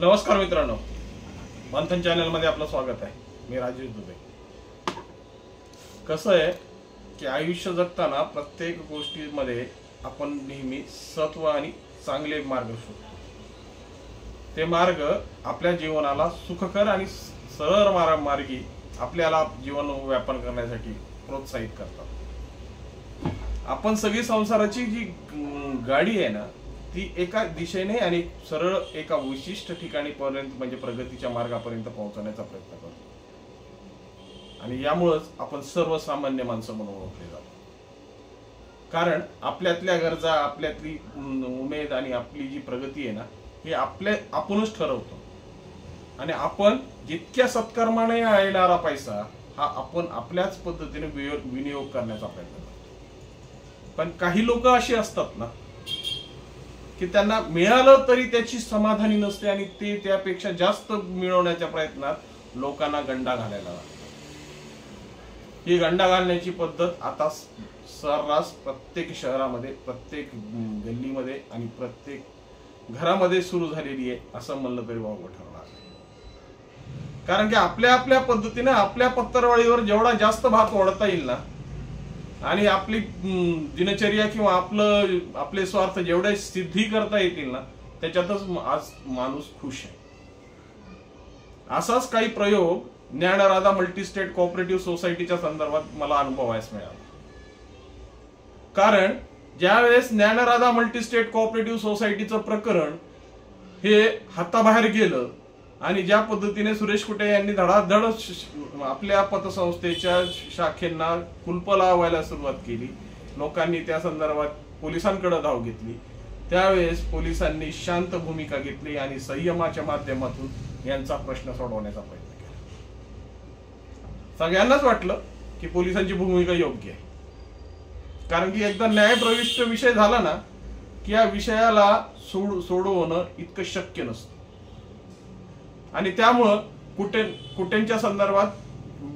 नमस्कार मित्रांनो, मंथन चॅनल मध्ये आपलं स्वागत आहे। मी राजेश दुबे। कसं आहे की आयुष्य जगताना प्रत्येक गोष्टीमध्ये आपण नेहमी सत्व आणि चांगले मार्ग शोधतो। ते मार्ग आपल्या जीवनाला सुखकर आणि सरळ मार्गी आपल्याला जीवन व्यापन करण्यासाठी प्रोत्साहित करतात। आपण सगळी संसाराची जी गाडी आहे ना, ती एका दिशेने आणि सरळ एका विशिष्ट ठिकाणी पर्यंत म्हणजे प्रगतीच्या मार्गापर्यंत पोहोचण्याचा प्रयत्न करतो। आणि यामुळेच आपण सर्वसामान्य माणसं म्हणून ओळखले जातो। कारण आपल्यातल्या गरजा, आपल्यातली उमेद आणि आपली जी प्रगती आहे ना, हे आपणच ठरवतो। आणि आपण जितक्या सत्कर्माने येणारा पैसा हा आपण आपल्याच पद्धतीने विनियोग करण्याचा प्रयत्न करतो। पण काही लोक अशी असतात ना की त्यांना मिळालं तरी त्याची समाधानी नसते आणि ते त्यापेक्षा जास्त मिळवण्याच्या प्रयत्नात लोकांना गंडा घालायला लागतात। ही गंडा घालण्याची पद्धत आता सर्रास प्रत्येक शहरामध्ये, प्रत्येक गल्लीमध्ये आणि प्रत्येक घरामध्ये सुरू झालेली आहे असं म्हणलं तरी वावगं ठरणार नाही। कारण की आपल्या आपल्या पद्धतीने आपल्या पत्तरवळीवर जेवढा जास्त भात ओढता येईल ना आणि आपली दिनचर्या किंवा आपले स्वार्थ जेवढे सिद्धी करता येतील ना, त्याच्यातच आज माणूस खुश आहे। असाच काही प्रयोग ज्ञानराधा मल्टीस्टेट कोऑपरेटिव्ह सोसायटीच्या संदर्भात मला अनुभवायला मिळाला। कारण ज्यावेळेस ज्ञानराधा मल्टीस्टेट कोऑपरेटिव्ह सोसायटीचं प्रकरण हे हाताबाहेर गेलं आणि ज्या पद्धतीने सुरेश कुटे यांनी धडाधड आपल्या पतसंस्थेच्या शाखेंना कुलप लावायला सुरुवात केली, लोकांनी त्या संदर्भात पोलिसांकडे धाव घेतली, त्यावेळेस पोलिसांनी शांत भूमिका घेतली आणि संयमाच्या माध्यमातून यांचा प्रश्न सोडवण्याचा प्रयत्न केला। सगळ्यांनाच वाटलं की पोलिसांची भूमिका योग्य आहे, कारण की एकदा न्यायप्रविष्ट विषय झाला ना की या विषयाला सोडवणं इतकं शक्य नसतं। आणि त्यामुळं कुटेंच्या संदर्भात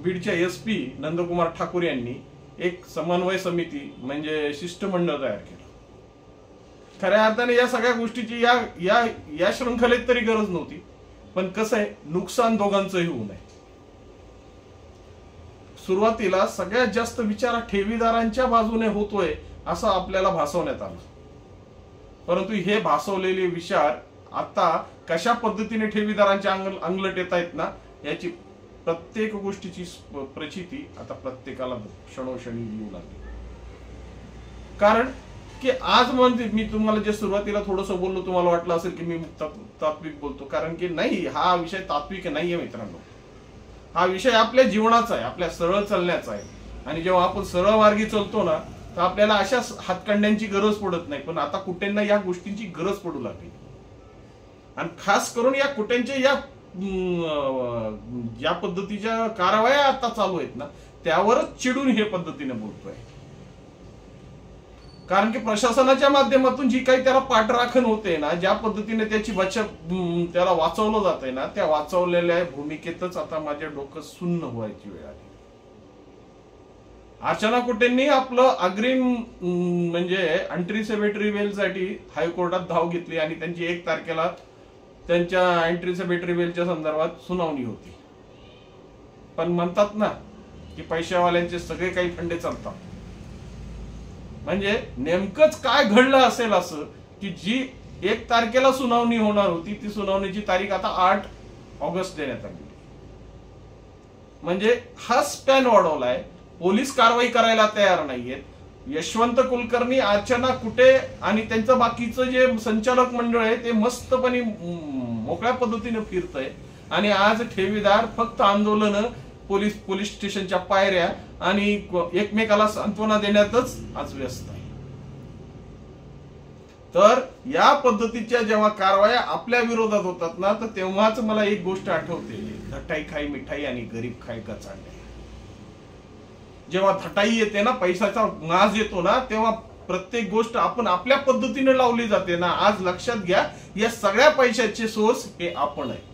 बीडच्या एसपी नंदकुमार ठाकूर यांनी एक समन्वय समिती म्हणजे शिष्टमंडळ तयार केलं। खऱ्या अर्थाने या सगळ्या गोष्टीची या शृंखलेत तरी गरज नव्हती, पण कसं आहे, नुकसान दोघांचंही होऊ नये। सुरुवातीला सगळ्यात जास्त विचार ठेवीदारांच्या बाजूने होतोय असं आपल्याला भासवण्यात आलं, परंतु हे भासवलेले विचार आता कशा पद्धतीने ठेवीदारांच्या अंगलट येत आहेत ना, याची प्रत्येक गोष्टीची प्रचिती आता प्रत्येकाला क्षणोक्षणी येऊ लागली। कारण की आज म्हणजे मी तुम्हाला जे सुरुवातीला थोडंसं बोललो, तुम्हाला वाटलं असेल की मी तात्विक बोलतो, कारण की नाही, हा विषय तात्विक नाहीये मित्रांनो। हा विषय आपल्या जीवनाचा आहे, आपल्या सरळ चालण्याचा आहे। आणि जेव्हा आपण सरळ मार्गी चालतो ना, तर आपल्याला अशा हातखंड्यांची गरज पडत नाही, पण आता कुठेंना या गोष्टींची गरज पडू लागली। आणि खास करून या कुठेंच्या या पद्धतीच्या कारवाया आता चालू आहेत ना, त्यावरच चिडून हे पद्धतीने बोलतोय। कारण की प्रशासनाच्या माध्यमातून जी काही त्याला पाठराखण होते ना, ज्या पद्धतीने त्याची त्याला वाचवलं जातंय ना, त्या वाचवलेल्या भूमिकेतच आता माझे डोकं सुन्न व्हायची वेळ आली। अर्चना कुटेंनी आपलं अग्रिम म्हणजे अँट्रीसेबेटरी वेल साठी हायकोर्टात धाव घेतली आणि त्यांची 1 तारखेला त्यांच्या अँट्रीसेबेटरी वेलच्या संदर्भात सुनावणी होती। पण म्हणतात ना की पैशावाल्यांचे सगळे काही फंडे चालतात। म्हणजे नेमकंच काय घडलं असेल असं की जी 1 तारखेला सुनावणी होणार होती, ती सुनावणीची तारीख आता 8 ऑगस्ट देण्यात आली। म्हणजे हा स्पॅन वाढवलाय, पोलीस कारवाई करायला तयार नाहीयेत। यशवंत कुलकर्णी, अर्चना कुटे आणि त्यांचं बाकीचं जे संचालक मंडळ आहे ते मस्तपणे मोकळ्या पद्धतीने फिरतंय आणि आज ठेवीदार फक्त आंदोलन, पोलीस स्टेशनच्या पायऱ्या आणि एकमेकाला सांत्वना देण्यातच आज व्यस्त आहे। तर या पद्धतीच्या जेव्हा कारवाया आपल्या विरोधात होतात ना, तर तेव्हाच मला एक गोष्ट आठवते, धटाई खाई मिठाई आणि गरीब खाय कचांडे। जेव्हा धटाई येते ना, पैशाचा नाज येतो ना, तेव्हा प्रत्येक गोष्ट आपण आपल्या पद्धतीने लावली जाते ना। आज लक्षात घ्या, या सगळ्या पैशाचे सोर्स हे आपण आहेत।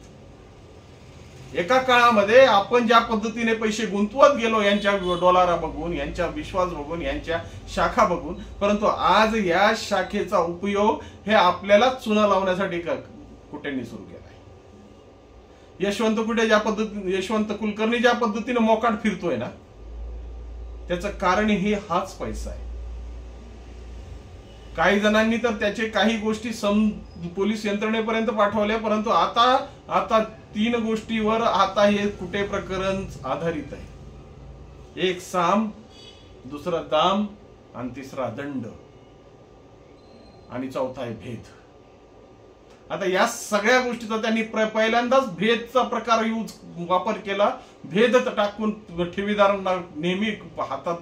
एका काळामध्ये आपण ज्या पद्धतीने पैसे गुंतवत गेलो, यांच्या डॉलर बघून, यांच्या विश्वास बघून, यांच्या शाखा बघून, परंतु आज या शाखेचा उपयोग हे आपल्याला चुना लावण्यासाठी कुठेंनी सुरू केलाय। यशवंत कुलकर्णी ज्या पद्धतीने मोकाट फिरतोय ना, त्याचं कारण हे हाच पैसा आहे. काही जणांनी तर त्याचे काही गोष्टी पोलीस यंत्रणेपर्यंत पाठवल्या, परंतु आता 3 गोष्टीवर आता हे कुठे प्रकरण आधारित आहे. एक साम, दुसरा दाम आणि तिसरा दंड आणि चौथा आहे भेद. आता या सगळ्या गोष्टीचा त्यांनी पहिल्यांदाच भेदचा प्रकार वापर केला. भेद टाकून ठेवीदारांना नेहमी हातात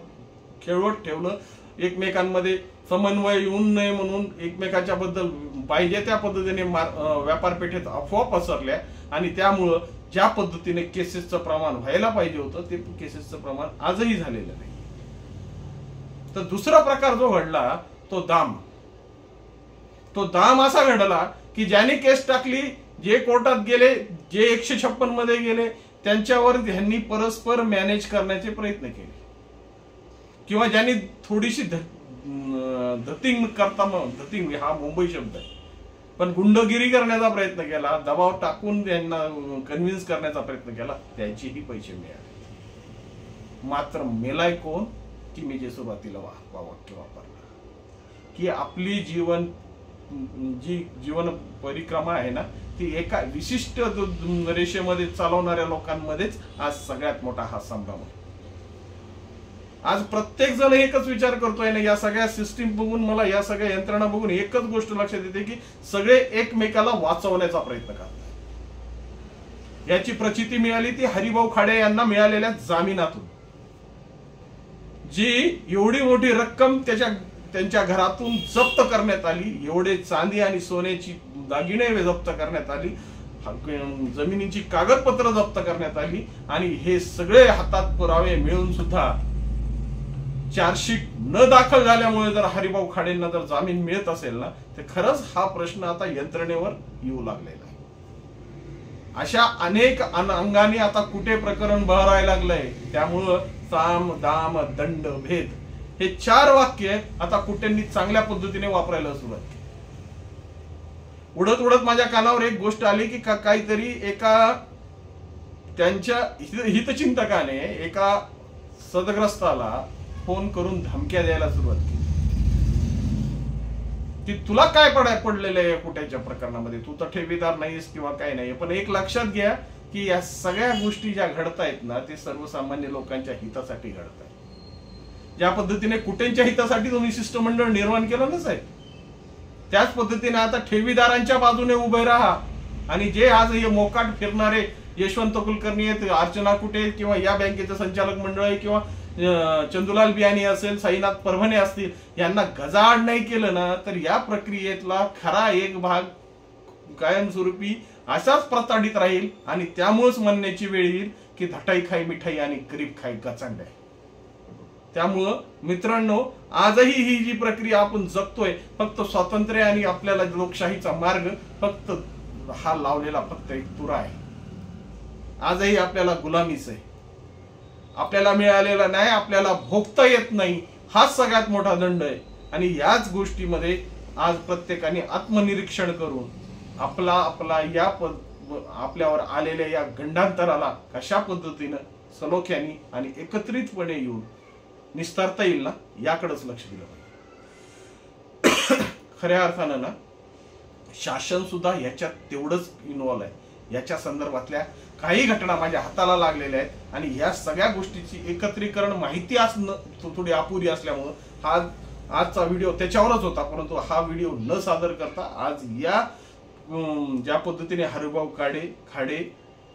खेळवत ठेवलं. एकमेकांमध्ये समन्वय येऊन नये म्हणून एकमेकांच्या बद्दल पाहिजे त्या पद्धतीने व्यापारपेठेत अफवा पसरल्या आणि त्यामुळं ज्या पद्धतीने केसेसचं प्रमाण व्हायला पाहिजे होतं ते केसेसचं प्रमाण आजही झालेलं नाही. तर दुसरा प्रकार जो घडला तो दाम असा घडला की ज्यांनी केस टाकली, जे कोर्टात गेले, जे 156 मध्ये गेले, त्यांच्यावर त्यांनी परस्पर मॅनेज करण्याचे प्रयत्न केले किंवा ज्यांनी थोडीशी धतिंग हा मुंबई शब्द आहे, पण गुंडगिरी करण्याचा प्रयत्न केला, दबाव टाकून त्यांना कन्व्हिन्स करण्याचा प्रयत्न केला, त्याचेही पैसे मिळाले. मात्र मेलाय कोण की मी जे सुरुवातीला वाक्य वापरलं की आपली जीवन परिक्रमा आहे ना, ती एका विशिष्ट रेषेमध्ये चालवणाऱ्या लोकांमध्येच आज सगळ्यात मोठा हा संभ्रम आहे. आज प्रत्येक जण एकच विचार करतोय ना, या सगळ्या सिस्टीम बघून, मला या सगळ्या यंत्रणा बघून एकच गोष्ट लक्षात येते की सगळे एकमेकाला वाचवण्याचा प्रयत्न करतात. याची प्रचिती मिळाली ती हरिभाऊ खाडे यांना मिळालेल्या जामिनातून, जी एवढी मोठी रक्कम त्यांच्या घरातून जप्त करण्यात आली, एवढे चांदी आणि सोन्याची दागिने जप्त करण्यात आली, जमिनीची कागदपत्र जप्त करण्यात आली आणि हे सगळे हातात पुरावे मिळून सुद्धा चार्जशीट न दाखल झाल्यामुळे जर हरिभाऊ खाडेंना जर जामीन मिळत असेल ना, तर खरंच हा प्रश्न आता यंत्रणेवर येऊ लागलेला आहे. अशा अनेक अंगाने आता कुठे प्रकरण बहरायला लागलंय. त्यामुळं साम, दाम, दंड, भेद हे 4 वाक्य आता कुठेंनी चांगल्या पद्धतीने वापरायला सुरुवात केली. उडत उडत माझ्या कानावर एक गोष्ट आली की काहीतरी एका त्यांच्या हितचिंतकाने एका सदग्रस्ताला फोन करून धमक्या द्यायला सुरुवात केली की तुला काय पडलेलं आहे कुठेच्या प्रकरणामध्ये, तू तर ठेवीदार नाहीस किंवा काय नाही. पण एक लक्षात घ्या की या सगळ्या गोष्टी ज्या घडतायत ना, ते सर्वसामान्य लोकांच्या हितासाठी घडत आहेत. ज्या पद्धतीने कुठेच्या हितासाठी तुम्ही शिष्टमंडळ निर्माण केलं ना साहेब, त्याच पद्धतीने आता ठेवीदारांच्या बाजूने उभे राहा आणि जे आज हे मोकाट फिरणारे यशवंत कुलकर्णी आहेत, अर्चना कुटे किंवा या बँकेचं संचालक मंडळ आहे किंवा चंदुलाल बियाणी असेल, साईनाथ परभणे असतील, यांना गजाआड नाही केलं ना, तर या प्रक्रियेतला खरा एक भाग कायमस्वरूपी असाच प्रताडित राहील आणि त्यामुळेच म्हणण्याची वेळ येईल की धटाई खाई मिठाई आणि गरीब खाई गचांड आहे. त्यामुळं मित्रांनो, आजही ही जी प्रक्रिया आपण जगतोय, फक्त स्वातंत्र्य आणि आपल्याला लोकशाहीचा मार्ग फक्त हा लावलेला फक्त एक तुरा आहे. आजही आपल्याला गुलामीच आहे. आपल्याला मिळालेला न्याय आपल्याला भोगता येत नाही, हाच सगळ्यात मोठा दंड आहे. आणि याच गोष्टीमध्ये आज प्रत्येकाने आत्मनिरीक्षण करून आपला या आपल्यावर आलेल्या या गंडांतराला कशा पद्धतीनं सलोख्याने आणि एकत्रितपणे येऊन निस्तारता येईल ना, याकडेच लक्ष दिलं पाहिजे. खऱ्या अर्थानं ना, शासन सुद्धा याच्यात तेवढंच इन्व्हॉल्व आहे. याच्या संदर्भातल्या काही घटना माझ्या हाताला लागलेल्या आहेत आणि या सगळ्या गोष्टीची एकत्रीकरण माहिती असणं थोडी अपुरी असल्यामुळं आजचा व्हिडिओ त्याच्यावरच होता. परंतु हा व्हिडिओ न सादर करता आज या ज्या पद्धतीने हरिभाऊ खाडे,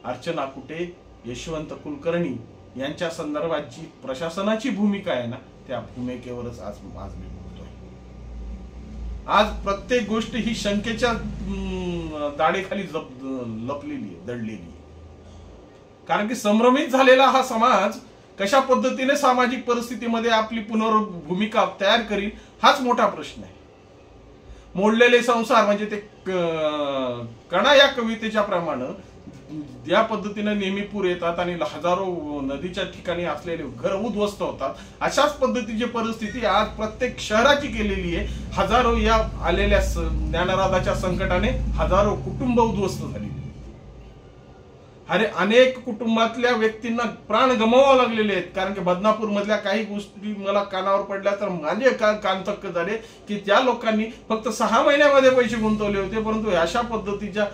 अर्चना कुटे, यशवंत कुलकर्णी यांच्या संदर्भात जी प्रशासनाची भूमिका आहे ना, त्या भूमिकेवरच आज मी बोलतोय. आज प्रत्येक गोष्ट ही शंकेच्या दाढेखाली लपलेली आहे, दडलेली आहे. कारण की संभ्रमित झालेला हा समाज कशा पद्धतीने सामाजिक परिस्थितीमध्ये आपली पुनर्भूमिका तयार करील, हाच मोठा प्रश्न आहे. मोडलेले संसार म्हणजे ते कणा या कवितेच्या प्रमाणे ज्या पद्धतीने नेहमी पूर येतात आणि हजारो नदीच्या ठिकाणी असलेले घर उद्ध्वस्त होतात, अशाच पद्धतीची परिस्थिती आज प्रत्येक शहराची केलेली आहे. हजारो या आलेल्या ज्ञानराजाच्या संकटाने हजारो कुटुंब उद्ध्वस्त झाली. अरे अनेक कुटुंबातल्या व्यक्तींना प्राण गमवावे लागलेले आहेत, कारण की बदनापूर मधल्या काही गोष्टी मला कानावर पडल्या तर माझे कान थक्क झाले की त्या लोकांनी फक्त 6 महिन्यामध्ये पैसे गुंतवले होते, परंतु अशा पद्धतीच्या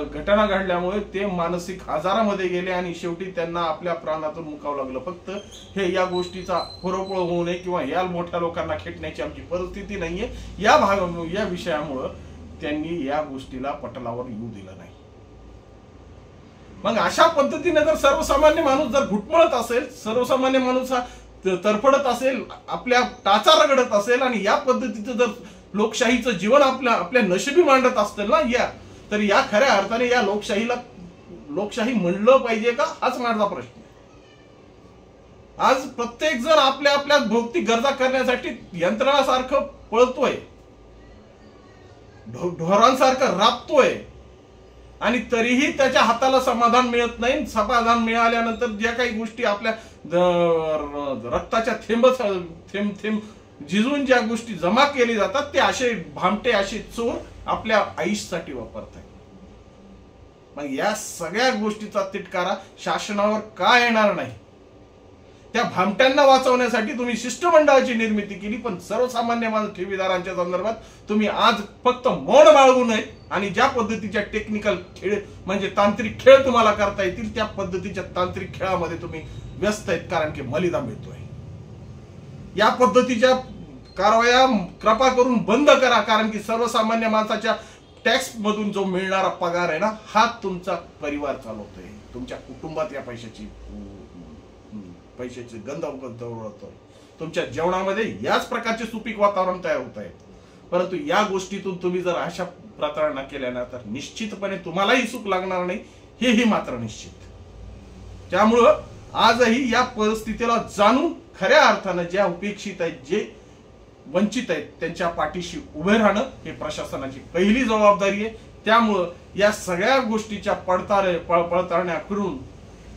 घटना घडल्यामुळे ते मानसिक आजारामध्ये गेले आणि शेवटी त्यांना आपल्या प्राणातून मुकावं लागलं. फक्त हे या गोष्टीचा होरपळ होऊ नये किंवा या मोठ्या लोकांना खेटण्याची आमची परिस्थिती नाहीये, या विषयामुळं त्यांनी या गोष्टीला पटलावर येऊ दिलं नाही. मग अशा पद्धतीने जर सर्वसामान्य माणूस जर घुटमळत असेल, सर्वसामान्य माणूस हा तरफडत असेल, आपल्या टाचा रगडत असेल आणि या पद्धतीचं जर लोकशाहीचं जीवन आपल्या नशिबी मांडत असतील ना तर या खऱ्या अर्थाने या लोकशाहीला लोकशाही म्हणलं पाहिजे का, हाच माझा प्रश्न आहे. आज प्रत्येक जण आपल्या आपल्या भौतिक गरजा करण्यासाठी यंत्रणासारखं पळतोय, ढोरांसारखं राबतोय आणि तरीही त्याच्या हाताला समाधान मिळत नाही. समाधान मिळाल्यानंतर ज्या काही गोष्टी आपल्या रक्ताच्या थेंब झिजून ज्या गोष्टी जमा केली जातात ते असे भामटे असे चोर आपल्या आयुष्यासाठी वापरतात. मग या सगळ्या गोष्टीचा तिटकारा शासनावर का येणार नाही? त्या भामट्यांना वाचवण्यासाठी तुम्ही शिष्टमंडळाची निर्मिती केली, पण सर्वसामान्य माणूस ठेवीदारांच्या संदर्भात तुम्ही आज फक्त मौन बाळगू नये आणि ज्या पद्धतीच्या टेक्निकल खेळ म्हणजे तांत्रिक खेळ तुम्हाला करता येतील त्या पद्धतीच्या तांत्रिक खेळामध्ये तुम्ही व्यस्त आहेत, कारण की मलिदा मिळतोय. या पद्धतीच्या कारवाया कृपा करून बंद करा, कारण की सर्वसामान्य माणसाच्या टॅक्स मधून जो मिळणारा पगार आहे ना, हा तुमचा परिवार चालवतोय, तुमच्या कुटुंबात या पैशाची गंध उडतोय, तुमच्या जेवणामध्ये याच प्रकारचे सुपीक वातावरण तयार होत आहे. परंतु या गोष्टीतून तुम्ही जर अशा प्रतारणा केल्या ना तर निश्चितपणे तुम्हालाही सुख लागणार नाही, हेही मात्र निश्चित. त्यामुळं आजही या परिस्थितीला जाणून खऱ्या अर्थानं ज्या उपेक्षित आहेत, जे वंचित आहेत, त्यांच्या पाठीशी उभे राहणं हे प्रशासनाची पहिली जबाबदारी आहे. त्यामुळं या सगळ्या गोष्टीच्या पडताळण्या करून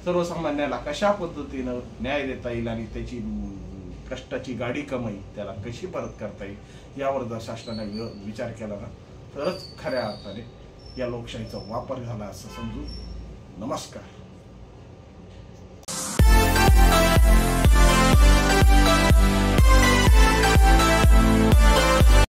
सर्वसामान्याला कशा पद्धतीनं न्याय देता येईल आणि त्याची कष्टाची गाडी कमाई त्याला कशी परत करता येईल यावर जर शासनाने विचार केला ना तरच खऱ्या अर्थाने या लोकशाहीचा वापर झाला असं समजून नमस्कार.